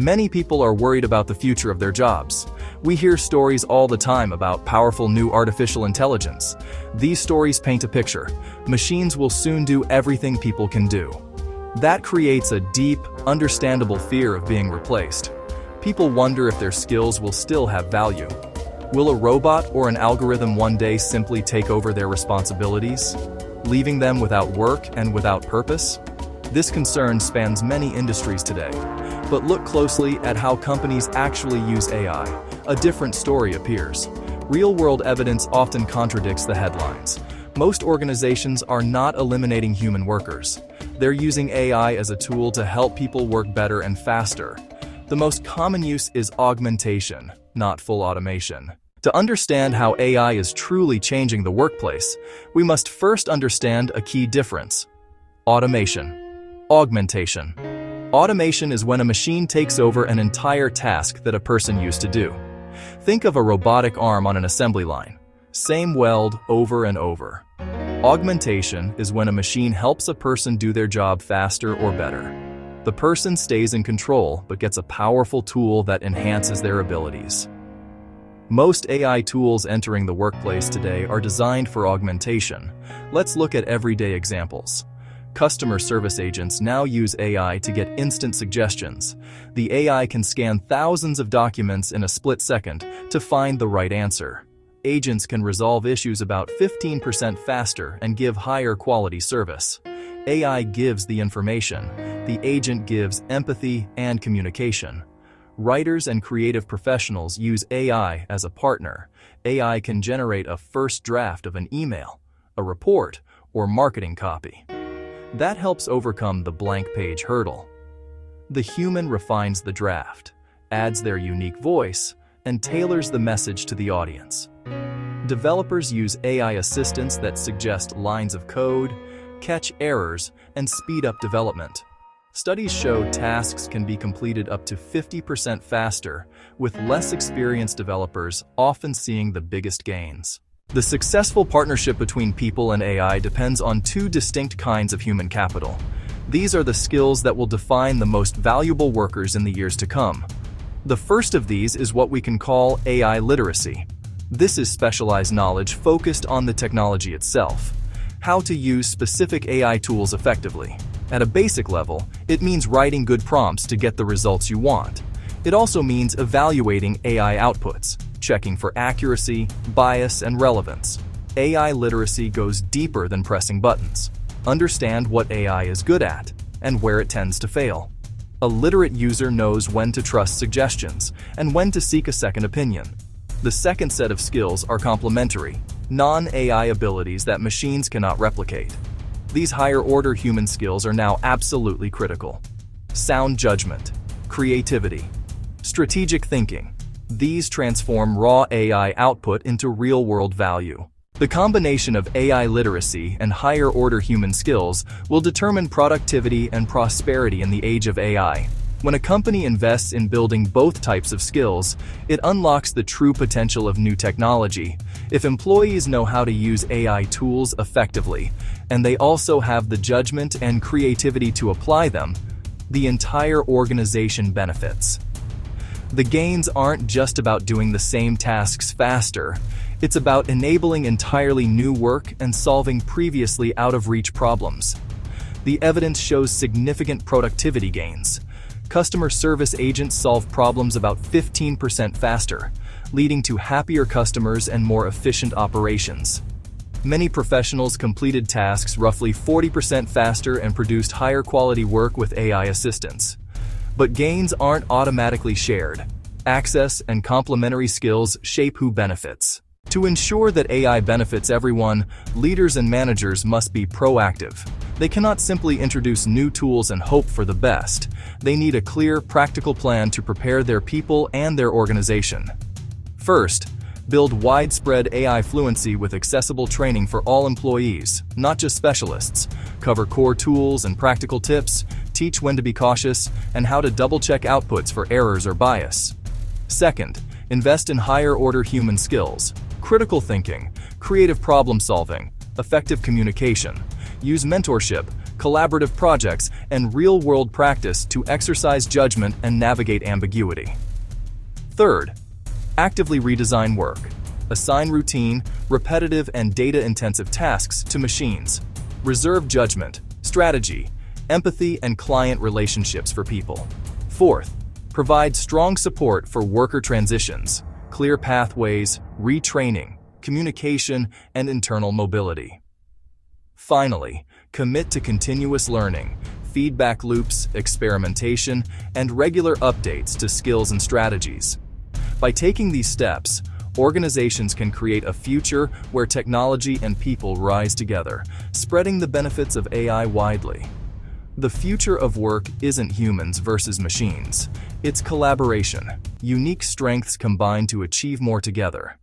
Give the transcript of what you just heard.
Many people are worried about the future of their jobs. We hear stories all the time about powerful new artificial intelligence. These stories paint a picture. Machines will soon do everything people can do. That creates a deep, understandable fear of being replaced. People wonder if their skills will still have value. Will a robot or an algorithm one day simply take over their responsibilities, leaving them without work and without purpose? This concern spans many industries today. But look closely at how companies actually use AI. A different story appears. Real-world evidence often contradicts the headlines. Most organizations are not eliminating human workers. They're using AI as a tool to help people work better and faster. The most common use is augmentation, not full automation. To understand how AI is truly changing the workplace, we must first understand a key difference: automation. Augmentation. Automation is when a machine takes over an entire task that a person used to do. Think of a robotic arm on an assembly line. Same weld over and over. Augmentation is when a machine helps a person do their job faster or better. The person stays in control but gets a powerful tool that enhances their abilities. Most AI tools entering the workplace today are designed for augmentation. Let's look at everyday examples. Customer service agents now use AI to get instant suggestions. The AI can scan thousands of documents in a split second to find the right answer. Agents can resolve issues about 15% faster and give higher quality service. AI gives the information. The agent gives empathy and communication. Writers and creative professionals use AI as a partner. AI can generate a first draft of an email, a report, or marketing copy. That helps overcome the blank page hurdle. The human refines the draft, adds their unique voice, and tailors the message to the audience. Developers use AI assistants that suggest lines of code, catch errors, and speed up development. Studies show tasks can be completed up to 50% faster, with less experienced developers often seeing the biggest gains. The successful partnership between people and AI depends on two distinct kinds of human capital. These are the skills that will define the most valuable workers in the years to come. The first of these is what we can call AI literacy. This is specialized knowledge focused on the technology itself, how to use specific AI tools effectively. At a basic level, it means writing good prompts to get the results you want. It also means evaluating AI outputs, checking for accuracy, bias, and relevance. AI literacy goes deeper than pressing buttons. Understand what AI is good at and where it tends to fail. A literate user knows when to trust suggestions and when to seek a second opinion. The second set of skills are complementary, non-AI abilities that machines cannot replicate. These higher-order human skills are now absolutely critical. Sound judgment, creativity, strategic thinking. These transform raw AI output into real-world value. The combination of AI literacy and higher-order human skills will determine productivity and prosperity in the age of AI. When a company invests in building both types of skills, it unlocks the true potential of new technology. If employees know how to use AI tools effectively, and they also have the judgment and creativity to apply them, the entire organization benefits. The gains aren't just about doing the same tasks faster. It's about enabling entirely new work and solving previously out-of-reach problems. The evidence shows significant productivity gains. Customer service agents solve problems about 15% faster, leading to happier customers and more efficient operations. Many professionals completed tasks roughly 40% faster and produced higher quality work with AI assistance. But gains aren't automatically shared. Access and complementary skills shape who benefits. To ensure that AI benefits everyone, leaders and managers must be proactive. They cannot simply introduce new tools and hope for the best. They need a clear, practical plan to prepare their people and their organization. First, build widespread AI fluency with accessible training for all employees, not just specialists. Cover core tools and practical tips, teach when to be cautious, and how to double-check outputs for errors or bias. Second, invest in higher-order human skills, critical thinking, creative problem-solving, effective communication. Use mentorship, collaborative projects, and real-world practice to exercise judgment and navigate ambiguity. Third, actively redesign work. Assign routine, repetitive, and data-intensive tasks to machines. Reserve judgment, strategy, empathy, and client relationships for people. Fourth, provide strong support for worker transitions, clear pathways, retraining, communication, and internal mobility. Finally, commit to continuous learning, feedback loops, experimentation, and regular updates to skills and strategies. By taking these steps, organizations can create a future where technology and people rise together, spreading the benefits of AI widely. The future of work isn't humans versus machines. It's collaboration, unique strengths combined to achieve more together.